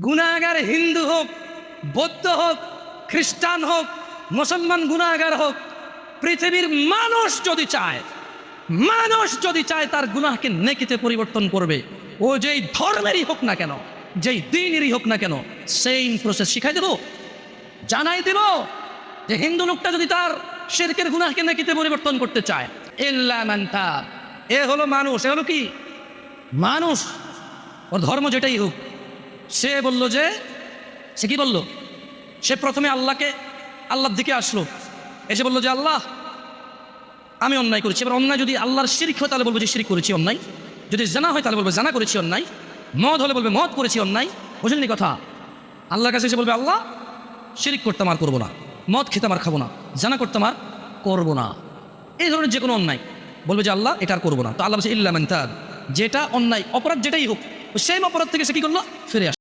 গুনাহগার হিন্দু হোক, বৌদ্ধ হোক, খ্রিস্টান হোক, মুসলমান গুনাহগার হোক, পৃথিবীর মানুষ যদি চায় তার গুনাহকে নেকিতে পরিবর্তন করবে। ও যেই ধর্মেরই হোক না কেন, যেই দিনেরই হোক না কেন, সেম প্রসেস শিখাই দেব, জানাই দেব যে হিন্দু লোকটা যদি তার শিরকের গুনাহকে নেকিতে পরিবর্তন করতে চায়, ইল্লা মান তাব, এ হলো মানুষ, এ হলো কি মানুষ, ওর ধর্ম যেটাই হোক। সে বলল যে, সে কি বলল, সে প্রথমে আল্লাহর দিকে আসলো, এসে বলল যে আল্লাহ আমি অন্যায় করেছি। এবার অন্যায় যদি আল্লাহর শিরক হয় তাহলে বলবো যে শিরক করেছি অন্যায়, যদি জানা হয় তাহলে বলবো জানা করেছি অন্যায়, মদ হলে বলবে মদ করেছি অন্যায়। বুঝলেন কথা? আল্লাহর কাছে এসে বলবে আল্লাহ শিরক করতাম আর করবো না, মদ খেতাম আর খাবো না, জানা করতাম আর করবো না, এই ধরনের যে কোনো অন্যায় বলবে যে আল্লাহ এটা আর করবো না। তো আল্লাহ বলছে ইল্লা মান তাব, যেটা অন্যায় অপরাধ যেটাই হোক, সেই অপরাধ থেকে সে কি করলো, ফিরে আসে।